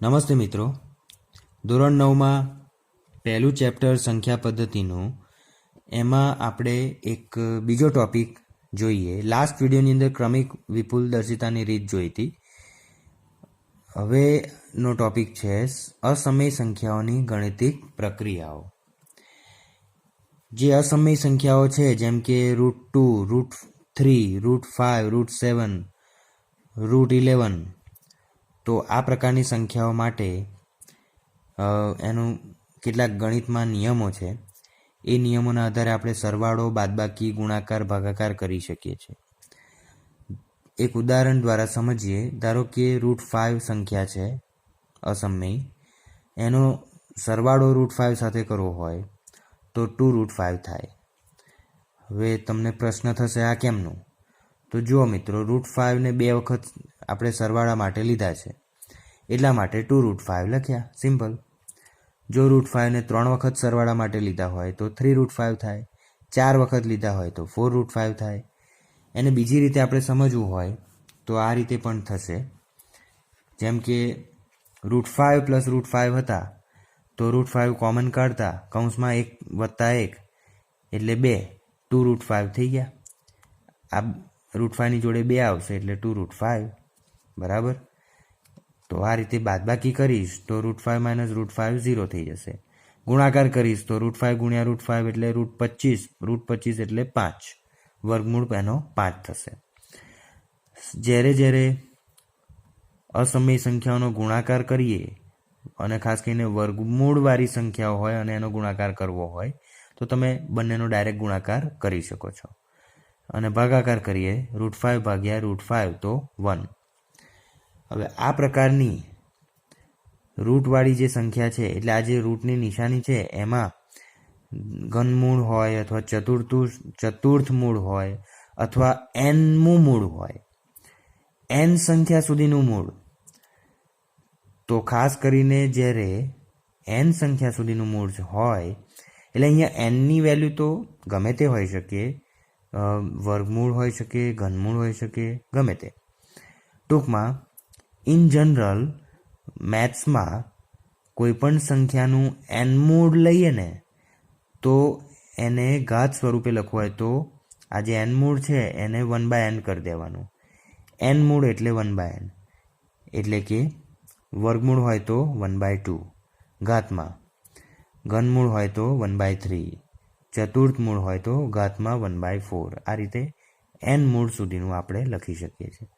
નમસ્તે મિત્રો, ધોરણ 9માં પહેલું ચેપ્ટર સંખ્યા પદ્ધતિનું એમાં આપણે એક બીજો ટોપિક જોઈએ. લાસ્ટ વિડીયોની અંદર ક્રમિક વિપુલ દર્શિતાની રીત જોઈ હતી. હવેનો ટોપિક છે અસમય સંખ્યાઓની ગાણિતિક પ્રક્રિયાઓ. જે અસમય સંખ્યાઓ છે જેમ કે √2, √3, √5, √7, √11, તો આ પ્રકારની સંખ્યાઓ માટે એનું કેટલાક ગણિતમાં નિયમો છે. એ નિયમોના આધારે આપણે સરવાળો, બાદબાકી, ગુણાકાર, ભાગાકાર કરી શકીએ છીએ. એક ઉદાહરણ દ્વારા સમજીએ. ધારો કે √5 સંખ્યા છે અસમય, એનો સરવાળો √5 સાથે કરવો હોય તો 2√5 થાય. હવે તમને પ્રશ્ન થશે આ કેમનું? તો જુઓ મિત્રો, √5 ને 2 વખત આપણે સરવાળા માટે લીધા છે એટલા માટે 2√5 લખ્યા, સિમ્પલ. જો √5 ને 3 વખત સરવાળા માટે લીધા હોય તો 3√5 થાય. 4 વખત લીધા હોય તો 4√5 થાય. એને બીજી રીતે આપણે સમજવું હોય તો આ રીતે પણ થશે. જેમ કે √5 + √5 હતા તો √5 કોમન કાઢતા કૌંસમાં 1 + 1 એટલે 2, 2√5 થઈ ગયા. આ √5ની જોડે 2 આવશે એટલે 2√5, બરાબર. તો આ રીતે બાદબાકી કરીશ તો √5 - √5 0 થઈ જશે. ગુણાકાર કરીશ તો √5 × √5 એટલે √25, √25 એટલે 5, વર્ગમૂળ એનો 5 થશે. જ્યારે અસમય સંખ્યાઓનો ગુણાકાર કરીએ અને ખાસ કરીને વર્ગમૂળવાળી સંખ્યાઓ હોય અને એનો ગુણાકાર કરવો હોય તો તમે બંનેનો ડાયરેક્ટ ગુણાકાર કરી શકો છો. અને ભાગાકાર કરીએ √5 / √5 તો 1. હવે આ પ્રકારની રૂટવાળી જે સંખ્યા છે, એટલે આ જે રૂટની નિશાની છે એમાં ઘનમૂળ હોય અથવા ચતુર્થ મૂળ હોય અથવા nમું મૂળ હોય, n સંખ્યા સુધીનું મૂળ. તો ખાસ કરીને જ્યારે n સંખ્યા સુધીનું મૂળ હોય એટલે અહીંયા nની વેલ્યુ તો ગમે તે હોઈ શકે, વર્ગમૂળ હોઈ શકે, ઘનમૂળ હોઈ શકે, ગમે તે. ટૂંકમાં ઇન જનરલ મેથ્સમાં કોઈ પણ સંખ્યાનું n-મૂળ લઈએ ને તો એને ઘાત સ્વરૂપે લખવું હોય તો આ જે n-મૂળ છે એને 1/n કરી દેવાનું. n-મૂળ એટલે 1/n, એટલે કે વર્ગમૂળ હોય તો 1/2, ઘાતમાં ઘનમૂળ હોય તો 1/3, ચતુર્થ મૂળ હોય તો ઘાતમાં 1/4. આ રીતે n-મૂળ સુધીનું આપણે લખી શકીએ છીએ.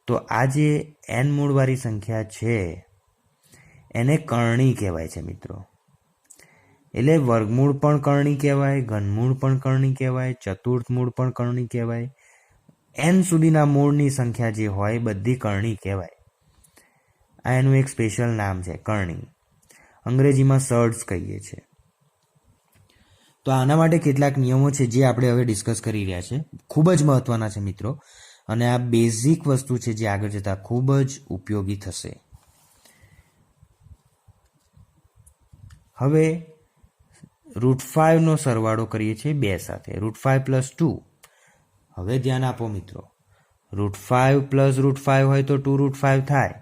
તો આ જે n-મૂળવાળી સંખ્યા છે એને કર્ણી કહેવાય છે મિત્રો. એટલે વર્ગમૂળ પણ કર્ણી કહેવાય, ઘનમૂળ પણ કર્ણી કહેવાય, ચતુર્થ મૂળ પણ કર્ણી કહેવાય. n સુધીના મૂળની સંખ્યા જે હોય બધી કર્ણી કહેવાય. આ એનું એક સ્પેશિયલ નામ છે, કર્ણી. અંગ્રેજીમાં સર્ડ્સ કહીએ છીએ. તો આના માટે કેટલાક નિયમો છે જે આપણે હવે ડિસ્કસ કરી રહ્યા છે. ખૂબ જ મહત્વના છે મિત્રો, અને આ બેઝિક વસ્તુ છે જે આગળ જતાં ખૂબ જ ઉપયોગી થશે. હવે √5નો સરવાળો કરીએ છીએ 2 સાથે, √5 + 2. હવે ધ્યાન આપો મિત્રો, √5 + √5 હોય તો 2√5 થાય,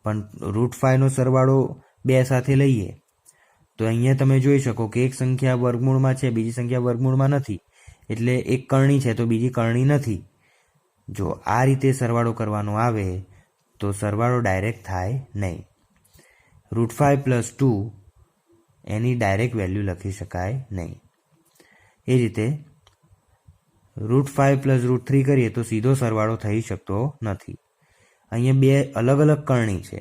પણ √5નો સરવાળો 2 સાથે લઈએ તો અહીંયા તમે જોઈ શકો કે એક સંખ્યા વર્ગમૂળમાં છે, બીજી સંખ્યા વર્ગમૂળમાં નથી, એટલે એક કર્ણી છે તો બીજી કર્ણી નથી. જો આ રીતે સરવાળો કરવાનો આવે તો સરવાળો ડાયરેક્ટ થાય નહીં. √5 + 2 એની ડાયરેક્ટ વેલ્યુ લખી શકાય નહીં. એ રીતે √5 + √3 કરીએ તો સીધો સરવાળો થઈ શકતો નથી. અહીંયા 2 અલગ અલગ કર્ણી છે,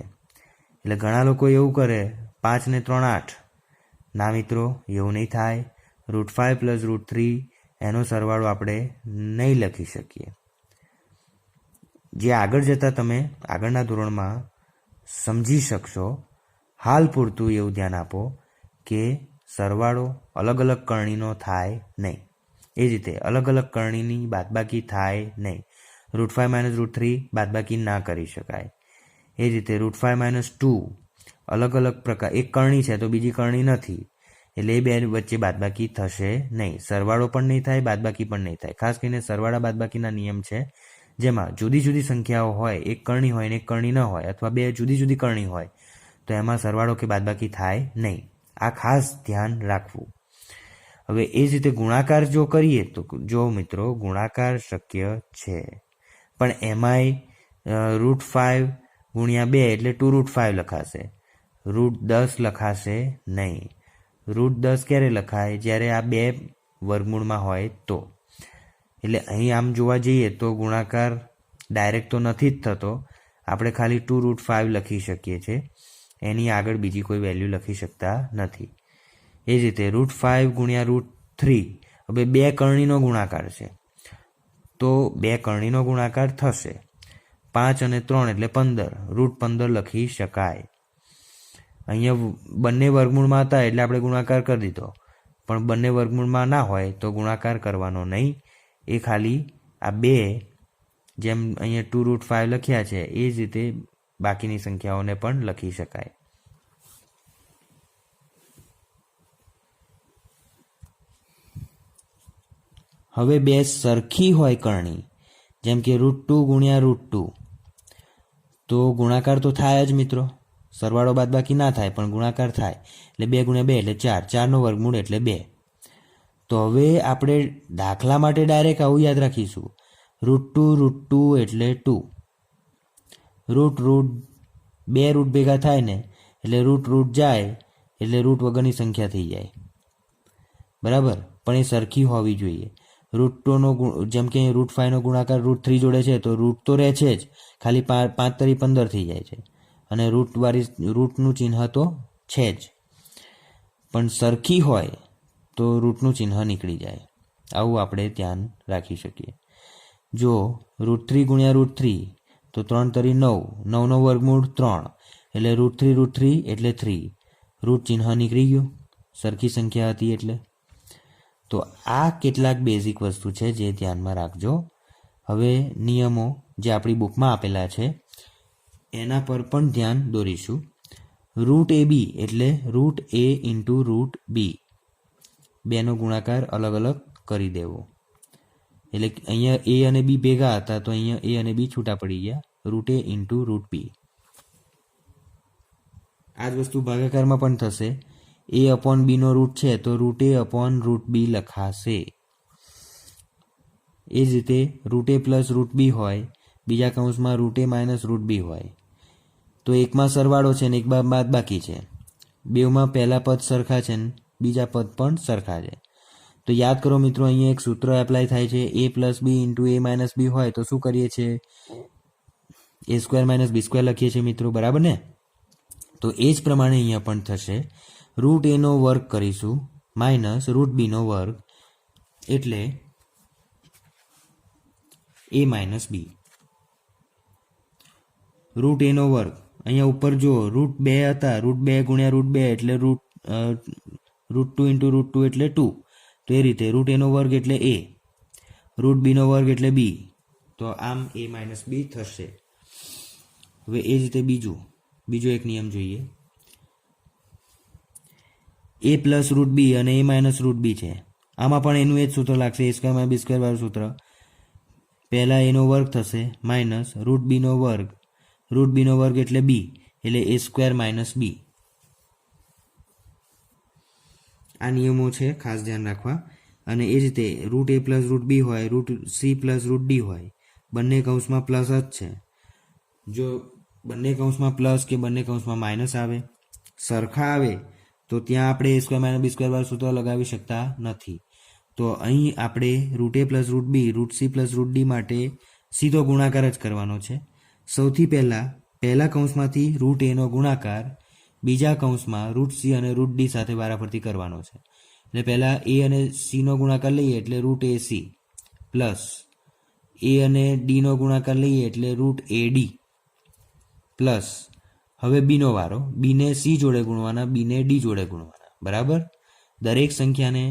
એટલે ઘણા લોકો એવું કરે 5 ને 3 8. ના મિત્રો, એવું નહીં થાય. √5 + √3 એનો સરવાળો આપણે નહીં લખી શકીએ. જે આગળ જતાં તમે આગળના ધોરણમાં સમજી શકશો. હાલ પૂરતું એવું ધ્યાન આપો કે સરવાળો અલગ અલગ કર્ણીનો થાય નહીં. એ જ રીતે અલગ અલગ કર્ણીની બાદબાકી થાય નહીં. √5 - √3 બાદબાકી ના કરી શકાય. એ જ રીતે √5 - 2 અલગ અલગ પ્રકાર, એક કર્ણી છે તો બીજી કર્ણી નથી, એટલે એ બે વચ્ચે બાદબાકી થશે નહીં. સરવાળો પણ નહીં થાય, બાદબાકી પણ નહીં થાય. ખાસ કરીને સરવાળા બાદબાકીના નિયમ છે જેમાં જુદી જુદી સંખ્યાઓ હોય, એક કર્ણી હોય ને એક કર્ણી ન હોય, અથવા બે જુદી જુદી કર્ણી હોય તો એમાં સરવાળો કે બાદબાકી થાય નહીં. આ ખાસ ધ્યાન રાખવું. હવે એ જ રીતે ગુણાકાર જો કરીએ તો જો મિત્રો ગુણાકાર શક્ય છે, પણ એમાંય √5 ગુણ્યા 2 એટલે 2√5 લખાશે. √10 લખાશે નહીં. √10 ક્યારે લખાય? જ્યારે આ 2 વર્ગમૂળમાં હોય તો. એટલે અહીં આમ જોવા જઈએ તો ગુણાકાર ડાયરેક્ટ તો નથી જ થતો. આપણે ખાલી 2√5 લખી શકીએ છીએ, એની આગળ બીજી કોઈ વેલ્યુ લખી શકતા નથી. એ જ રીતે √5 ગુણ્યા √3, હવે 2 કરણીનો ગુણાકાર છે તો 2 કરણીનો ગુણાકાર થશે. 5 અને 3 એટલે 15, √15 લખી શકાય. અહીંયા બંને વર્ગમૂળમાં હતા એટલે આપણે ગુણાકાર કરી દીધો, પણ બંને વર્ગમૂળમાં ના હોય તો ગુણાકાર કરવાનો નહીં. એ ખાલી આ 2 જેમ અહીંયા 2√5 લખ્યા છે એ જ રીતે બાકીની સંખ્યાઓને પણ લખી શકાય. હવે 2 સરખી હોય કરણી, જેમ કે √2 ગુણ્યા √2, તો ગુણાકાર તો થાય જ મિત્રો. સરવાળો બાદબાકી ના થાય પણ ગુણાકાર થાય. એટલે 2 ગુણ્યા 2 એટલે 4, 4નો વર્ગમૂળ એટલે 2. તો હવે આપણે દાખલા માટે ડાયરેક્ટ આવું યાદ રાખીશું. √2 એટલે 2. √2 રૂટ ભેગા થાય ને એટલે √√ જાય એટલે √ વગરની સંખ્યા થઈ જાય. બરાબર, પણ એ સરખી હોવી જોઈએ. √2નો જેમ કે √5નો ગુણાકાર √3 જોડે છે તો √ તો રહે છે જ, ખાલી 5 તરી 15 થઈ જાય છે અને √નું ચિહ્ન તો છે જ, પણ સરખી હોય તો √ ચિહ્ન નીકળી જાય. આવું આપણે ધ્યાન રાખી શકીએ. જો √3 ગુણ્યા √3 તો 3 તરી 9, 9નો વર્ગમૂળ 3 એટલે √3 એટલે 3, √ ચિહ્ન નીકળી ગયું, સરખી સંખ્યા હતી એટલે. તો આ કેટલાક બેઝિક વસ્તુ છે જે ધ્યાનમાં રાખજો. હવે નિયમો જે આપણી બુકમાં આપેલા છે એના પર પણ ધ્યાન દોરીશું. √AB એટલે √A × √B, બેનો ગુણાકાર અલગ અલગ કરી દેવો. એટલે અહીંયા A અને B ભેગા હતા તો અહીંયા A અને B છૂટા પડી ગયા, √A × √B. આ જ વસ્તુ ભાગાકારમાં પણ થશે. A/B નો રૂટ છે તો √A/√B લખાશે. એ જ રીતે √A + √B હોય, બીજા કૌંસમાં √A - √B હોય, તો એકમાં સરવાળો છે ને એકમાં બાદબાકી છે. બેમાં પહેલા પદ સરખા છે ને બીજા પદ પણ સરખા છે. તો યાદ કરો મિત્રો, અહીંયા એક સૂત્ર એપ્લાય થાય છે. A + B × A - B હોય તો શું કરીએ છીએ? A² - B² લખીએ છીએ મિત્રો, બરાબર ને? તો એ જ પ્રમાણે અહીંયા પણ થશે. √A નો વર્ગ કરીશું -√B નો વર્ગ એટલે A - B. √A નો વર્ગ અહીંયા ઉપર જો √2 હતા, √2 ગુણ્યા √2 એટલે √2 × √2 એટલે 2. તો એ રીતે √A નો વર્ગ એટલે A, √B નો વર્ગ એટલે B, તો આમ A - B થશે. હવે એ જ રીતે બીજો એક નિયમ જોઈએ. A + √B અને A - √B છે. આમાં પણ એનું એ જ સૂત્ર લાગશે, A² - B² વાળું સૂત્ર. પહેલા A નો વર્ગ થશે માઇનસ √B નો વર્ગ, √B નો વર્ગ એટલે B, એટલે A² - B. આ નિયમો છે, ખાસ ધ્યાન રાખવા. અને એ જ રીતે √A + √B હોય, √C + √D હોય, બંને કૌંસમાં પ્લસ જ છે. જો બંને કૌંસમાં પ્લસ કે બંને કૌંસમાં માઇનસ આવે, સરખા આવે તો ત્યાં આપણે A² - B² વાળું સૂત્ર લગાવી શકતા નથી. તો અહીં આપણે √A + √B, √C + √D માટે સીધો ગુણાકાર જ કરવાનો છે. સૌથી પહેલા કૌંસમાંથી √A નો ગુણાકાર બીજા કૌંસમાં √C અને √D સાથે વારાફરતી કરવાનો છે. એટલે પહેલા A અને C નો ગુણાકાર લઈએ એટલે √AC પ્લસ A અને D નો ગુણાકાર લઈએ એટલે √AD પ્લસ હવે B નો વારો, B ને C જોડે ગુણવાના, B ને D જોડે ગુણવાના. બરાબર, દરેક સંખ્યાને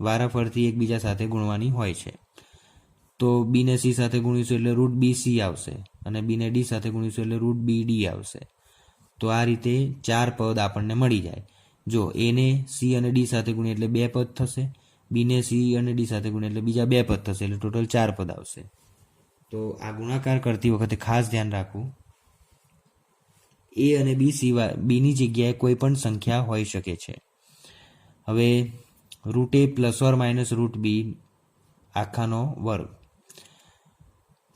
વારાફરતી એકબીજા સાથે ગુણવાની હોય છે. તો B ને C સાથે ગુણીશું એટલે √BC આવશે અને B ને D સાથે ગુણીશું એટલે √BD આવશે. તો આ રીતે 4 પદ આપણને મળી જાય. જો A ને C અને D સાથે ગુણીએ એટલે 2 પદ થશે, B ને C અને D સાથે ગુણીએ એટલે બીજા 2 પદ થશે, એટલે ટોટલ 4 પદ આવશે. તો આ ગુણાકાર કરતી વખતે ખાસ ધ્યાન રાખવું, એ અને બી સિવાય બીની જગ્યાએ કોઈ પણ સંખ્યા હોઈ શકે છે. હવે root A plus or minus root B આખાનો વર્ગ.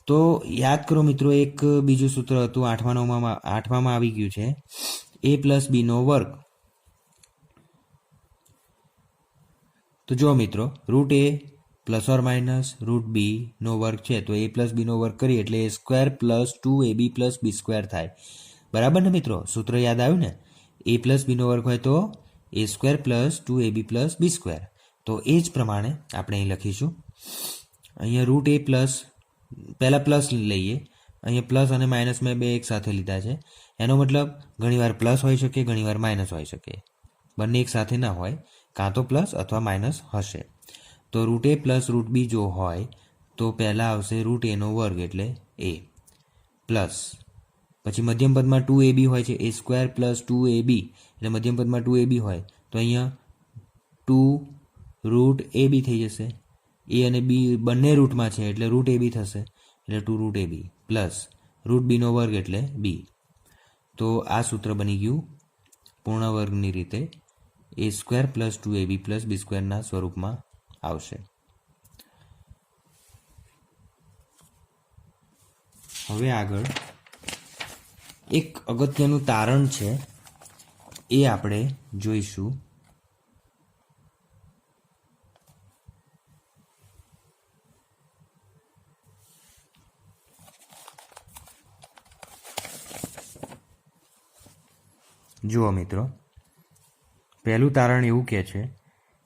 તો યાદ કરો મિત્રો, એક બીજું સૂત્ર હતું 8માં આવી ગયું છે, એ પ્લસ બીનો વર્ગ. તો જો મિત્રો, root A plus or minus root B નો વર્ગ છે, તો એ પ્લસ બીનો વર્ગ કરીએ એટલે A square plus 2ab plus B square થાય. બરાબર ને મિત્રો? સૂત્ર યાદ આવ્યું ને? એ પ્લસ બીનો વર્ગ હોય તો એ square plus 2ab plus B square. તો એ જ પ્રમાણે આપણે અહીં લખીશું. અહીંયા રૂટ એ પ્લસ, પહેલાં પ્લસ લઈએ. અહીંયા પ્લસ અને માઇનસ મેં બે એક સાથે લીધા છે. એનો મતલબ ઘણીવાર પ્લસ હોઈ શકે, ઘણીવાર માઇનસ હોઈ શકે. બંને એક સાથે ના હોય, કાં તો પ્લસ અથવા માઇનસ હશે. તો રૂટ એ પ્લસ રૂટ બી જો હોય તો પહેલાં આવશે રૂટ એનો વર્ગ એટલે એ પ્લસ, પછી મધ્યમ પદમાં 2ab હોય છે, એ સ્ક્વેર પ્લસ 2ab એટલે મધ્યમ પદમાં 2ab હોય તો અહીંયા 2 રૂટ ab થઈ જશે. એ અને બી બંને રૂટમાં છે એટલે રૂટ ab થશે, એટલે 2 રૂટ ab પ્લસ રૂટ બીનો વર્ગ એટલે બી. તો આ સૂત્ર બની ગયું પૂર્ણ વર્ગની રીતે એ સ્ક્વેર પ્લસ 2ab પ્લસ બી સ્ક્વેરના સ્વરૂપમાં આવશે. હવે આગળ એક અગત્યનું તારણ છે, એ આપણે જોઈશું. જુઓ મિત્રો, પહેલું તારણ એવું કહે છે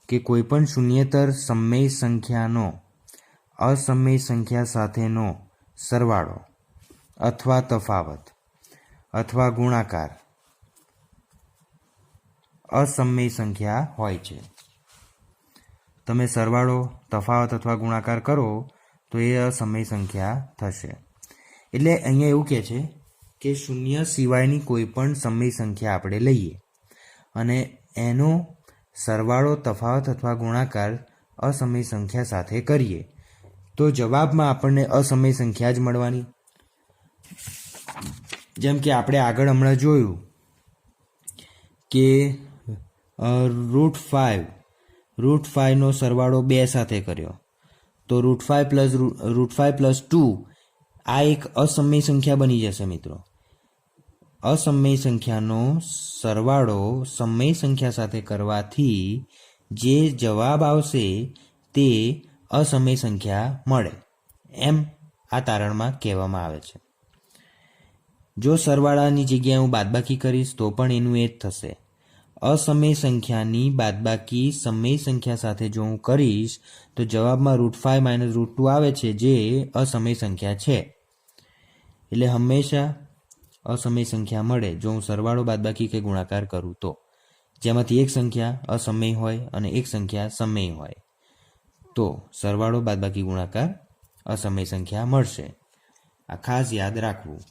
કે કોઈપણ શૂન્યેતર સમય સંખ્યાનો અસમય સંખ્યા સાથેનો સરવાળો અથવા તફાવત અથવા ગુણાકાર અસમય સંખ્યા હોય છે. તમે સરવાળો, તફાવત અથવા ગુણાકાર કરો તો એ અસમય સંખ્યા થશે. એટલે અહીંયા એવું કહે છે કે શૂન્ય સિવાયની કોઈ પણ સમય સંખ્યા આપણે લઈએ અને એનો સરવાળો, તફાવત અથવા ગુણાકાર અસમય સંખ્યા સાથે કરીએ તો જવાબમાં આપણને અસમય સંખ્યા જ મળવાની. જેમ કે આપણે આગળ હમણાં જોયું કે રૂટ 5નો સરવાળો 2 સાથે કર્યો તો રૂટ 5 પ્લસ 2 આ એક અસમય સંખ્યા બની જશે મિત્રો. અસમય સંખ્યાનો સરવાળો સમય સંખ્યા સાથે કરવાથી જે જવાબ આવશે તે અસમય સંખ્યા મળે, એમ આ તારણમાં કહેવામાં આવે છે. જો સરવાળાની જગ્યાએ હું બાદબાકી કરીશ તો પણ એનું એ જ થશે. અસમય સંખ્યાની બાદબાકી સમય સંખ્યા સાથે જો હું કરીશ તો જવાબમાં રૂટ 5 માઇનસ રૂટ 2 આવે છે, જે અસમય સંખ્યા છે. એટલે હંમેશા અસમય સંખ્યા મળે જો હું સરવાળો, બાદબાકી કે ગુણાકાર કરું તો. જેમાંથી એક સંખ્યા અસમય હોય અને એક સંખ્યા સમય હોય તો સરવાળો, બાદબાકી, ગુણાકાર અસમય સંખ્યા મળશે. આ ખાસ યાદ રાખવું.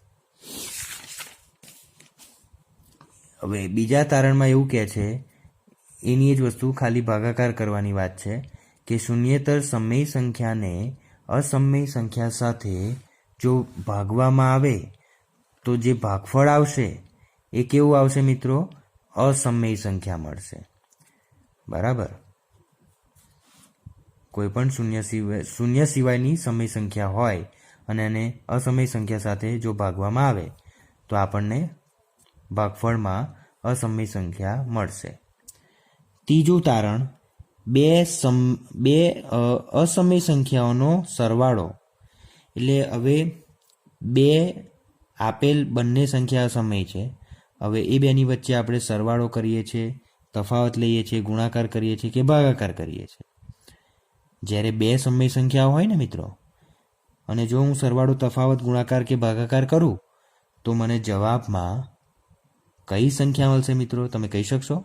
હવે બીજા તારણમાં એવું કહે છે, એની જ વસ્તુ, ખાલી ભાગાકાર કરવાની વાત છે કે શૂન્યેતર સમય સંખ્યાને અસમય સંખ્યા સાથે જો ભાગવામાં આવે તો જે ભાગફળ આવશે એ કેવું આવશે મિત્રો? અસમય સંખ્યા મળશે. બરાબર? કોઈ પણ શૂન્ય સિવાયની સમય સંખ્યા હોય અને એને અસમય સંખ્યા સાથે જો ભાગવામાં આવે તો આપણને ભાગફળમાં અસમય સંખ્યા મળશે. ત્રીજું તારણ, બે અસમય સંખ્યાઓનો સરવાળો. એટલે હવે બે આપેલ બંને સંખ્યા અસમય છે. હવે એ બેની વચ્ચે આપણે સરવાળો કરીએ છીએ, તફાવત લઈએ છીએ, ગુણાકાર કરીએ છીએ કે ભાગાકાર કરીએ છીએ. જ્યારે બે સમય સંખ્યાઓ હોય ને મિત્રો, અને જો હું સરવાળો, તફાવત, ગુણાકાર કે ભાગાકાર કરું તો મને જવાબમાં કઈ સંખ્યા મળશે મિત્રો? તમે કહી શકશો?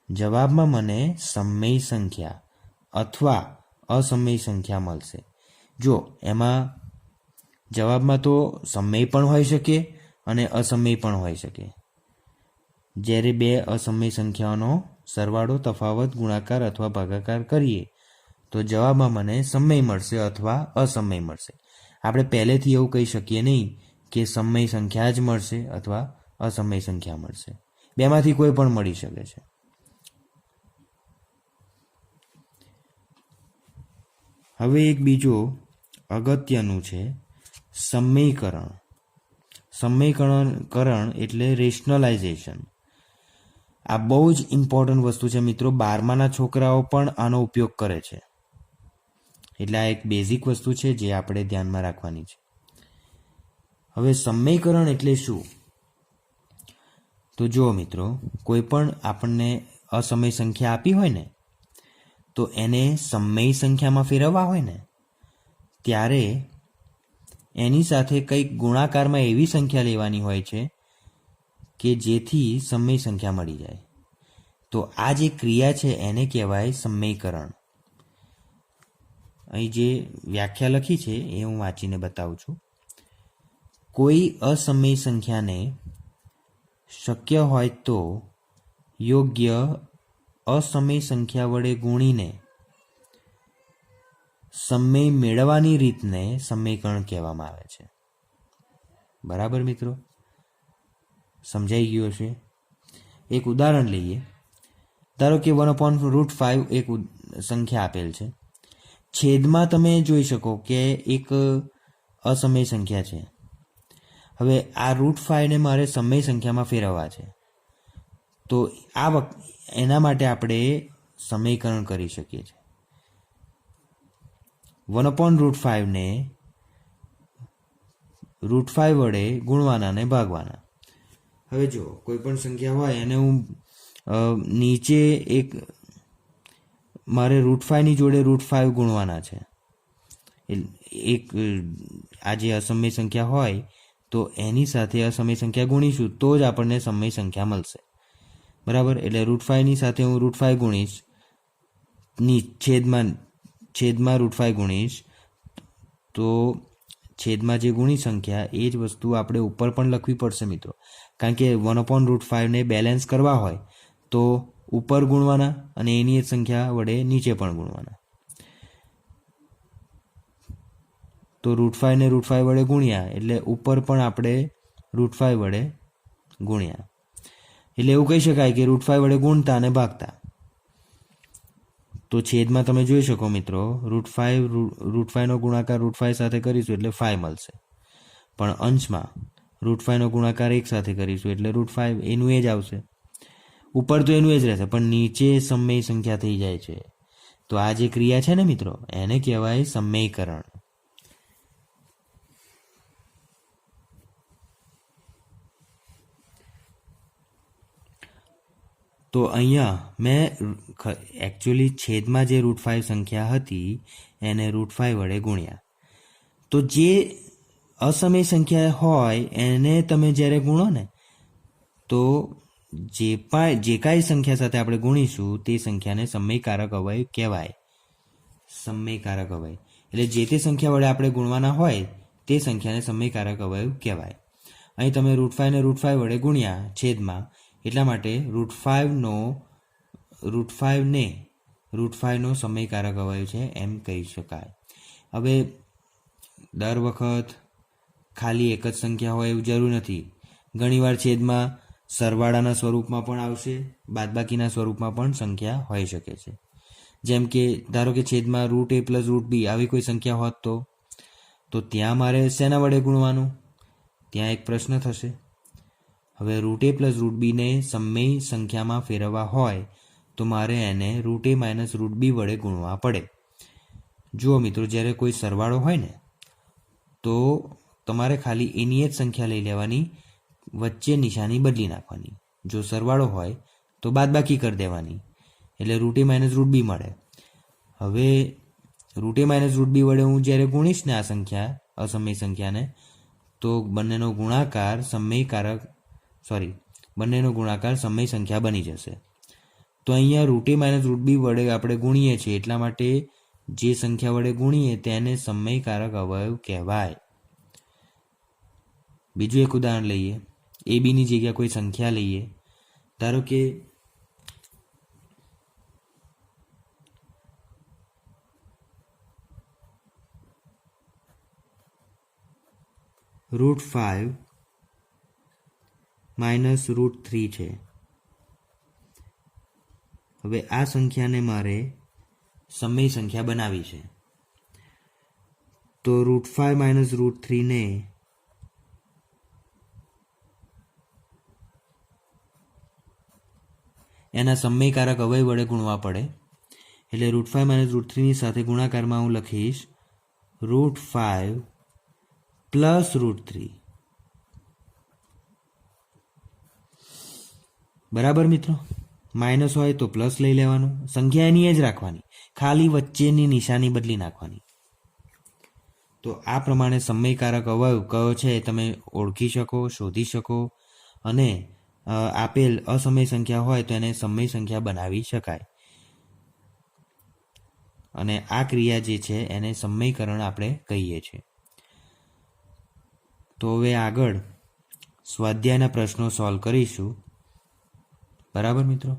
જવાબમાં મને સમય સંખ્યા અથવા અસમય સંખ્યા મળશે. જો એમાં જવાબમાં તો સમય પણ હોઈ શકે અને અસમય પણ હોઈ શકે. જ્યારે બે અસમય સંખ્યાઓનો સરવાળો, તફાવત, ગુણાકાર અથવા ભાગાકાર કરીએ તો જવાબમાં મને સમય મળશે અથવા અસમય મળશે. આપણે પહેલેથી એવું કહી શકીએ નહીં કે સમય સંખ્યા જ મળશે અથવા અસમય સંખ્યા મળશે. બેમાંથી કોઈ પણ મળી શકે છે. હવે એક બીજો અગત્યનું છે સમયકરણ. સમયકરણ એટલે રેશનલાઇઝેશન. આ બહુ જ ઇમ્પોર્ટન્ટ વસ્તુ છે મિત્રો. 12માના છોકરાઓ પણ આનો ઉપયોગ કરે છે. એટલે આ એક બેઝિક વસ્તુ છે જે આપણે ધ્યાનમાં રાખવાની છે. હવે સમયકરણ એટલે શું? તો જુઓ મિત્રો, કોઈ પણ આપણને અસમય સંખ્યા આપી હોય ને, તો એને સમય સંખ્યામાં ફેરવવા હોય ને, ત્યારે એની સાથે કંઈક ગુણાકારમાં એવી સંખ્યા લેવાની હોય છે કે જેથી સમય સંખ્યા મળી જાય. તો આ જે ક્રિયા છે એને કહેવાય સમયકરણ. અહીં જે વ્યાખ્યા લખી છે એ હું વાંચીને બતાવું છું. કોઈ અસમય સંખ્યાને શક્ય હોય તો યોગ્ય અસમય સંખ્યા વડે ગુણીને સમય મેળવવાની રીતને સમયકરણ કહેવામાં આવે છે. બરાબર મિત્રો, સમજાઈ ગયું હશે? એક ઉદાહરણ લઈએ. ધારો કે 1/√5 એક સંખ્યા આપેલ છે. છેદમાં તમે જોઈ શકો કે એક અસમય સંખ્યા છે. હવે આ √5ને મારે સમય સંખ્યામાં ફેરવવા છે. તો એના માટે આપણે સમયકરણ કરી શકીએ છીએ. 1/√5ને √5 વડે ગુણવાના ને ભાગવાના. હવે જો કોઈ પણ સંખ્યા હોય અને હું નીચે મારે √5ની જોડે √5 ગુણવાના છે. એક આ જે અસમય સંખ્યા હોય તો એની સાથે અસમય સંખ્યા ગુણીશું તો જ આપણને સમય સંખ્યા મળશે. બરાબર? એટલે √5ની સાથે હું √5 ગુણીશ, છેદમાં √5 ગુણીશ, તો છેદમાં જે ગુણી સંખ્યા એ જ વસ્તુ આપણે ઉપર પણ લખવી પડશે મિત્રો. કારણ કે 1/√5ને બેલેન્સ કરવા હોય તો ઉપર ગુણવાના અને એની જ સંખ્યા વડે નીચે પણ ગુણવાના. તો √5 ને √5 વડે ગુણ્યા એટલે ઉપર પણ આપણે √5 વડે ગુણ્યા. એટલે એવું કહી શકાય કે √5 વડે ગુણતા અને ભાગતા. તો છેદમાં તમે જોઈ શકો મિત્રો, √5નો ગુણાકાર √5 સાથે કરીશું એટલે 5 મળશે. પણ અંશમાં √5નો ગુણાકાર 1 સાથે કરીશું એટલે √5 એનું એ જ આવશે. ઉપર તો એનું એ જ રહેશે, પણ નીચે સમય સંખ્યા થઈ જાય છે. તો આ જે ક્રિયા છે ને મિત્રો, એને કહેવાય સમયકરણ. તો અહીંયા મેં એકચ્યુઅલી છેદમાં જે √5 સંખ્યા હતી એને √5 વડે ગુણ્યા. તો જે અસમય સંખ્યા હોય એને તમે જ્યારે ગુણો ને, તો જે કાંઈ સંખ્યા સાથે આપણે ગુણીશું તે સંખ્યાને સમયકારક અવયવ કહેવાય. સમયકારક અવયવ એટલે જે તે સંખ્યા વડે આપણે ગુણવાના હોય તે સંખ્યાને સમયકારક અવયવ કહેવાય. અહીં તમે √5ને √5 વડે ગુણ્યા છેદમાં, એટલા માટે √5નો સમયકારક અવયવ છે એમ કહી શકાય. હવે દર વખત ખાલી એક જ સંખ્યા હોય એવું જરૂર નથી. ઘણીવાર છેદમાં સરવાળાના સ્વરૂપમાં પણ આવશે, બાદબાકીના સ્વરૂપમાં પણ સંખ્યા હોઈ શકે છે. જેમ કે ધારો કે છેદમાં √a + √b આવી કોઈ સંખ્યા હોત તો ત્યાં મારે શેના વડે ગુણવાનું? ત્યાં એક પ્રશ્ન થશે. હવે √a + √bને સમય સંખ્યામાં ફેરવવા હોય તો મારે એને √a - √b વડે ગુણવા પડે. જુઓ મિત્રો, જ્યારે કોઈ સરવાળો હોય ને તો તમારે ખાલી એની જ સંખ્યા લઈ લેવાની, વચ્ચે નિશાની બદલી નાખવાની. જો સરવાળો હોય તો બાદબાકી કરી દેવાની, એટલે √a - √b મળે. હવે √a - √b વડે હું જ્યારે ગુણીશ ને આ સંખ્યા, અસમય સંખ્યાને, તો બંનેનો ગુણાકાર સમય સંખ્યા બની જશે. તો અહીંયા √a - √b વડે આપણે ગુણીએ છીએ, એટલા માટે જે સંખ્યા વડે ગુણીએ તેને સમયકારક અવયવ કહેવાય. બીજું એક ઉદાહરણ લઈએ. abની જગ્યા કોઈ સંખ્યા લઈએ. ધારો કે √5 માઇનસ √3 છે. હવે આ સંખ્યાને મારે સમય સંખ્યા બનાવી છે, તો √5 માઇનસ √3 ને એના સમયકારક અવયવ વડે ગુણવા પડે. એટલે √5 માઇનસ √3 ની સાથે ગુણાકારમાં હું લખીશ √5 પ્લસ √3. બરાબર મિત્રો? માઇનસ હોય તો પ્લસ લઈ લેવાનું, સંખ્યા એની જ રાખવાની, ખાલી વચ્ચેની નિશાની બદલી નાખવાની. તો આ પ્રમાણે સમયકારક અવયવ કયો છે એ તમે ઓળખી શકો, શોધી શકો, અને આપેલ અસમય સંખ્યા હોય તો એને સમય સંખ્યા બનાવી શકાય. અને આ ક્રિયા જે છે એને સમયકરણ આપણે કહીએ છીએ. તો હવે આગળ સ્વાધ્યાયના પ્રશ્નો સોલ્વ કરીશું. બરાબર મિત્રો?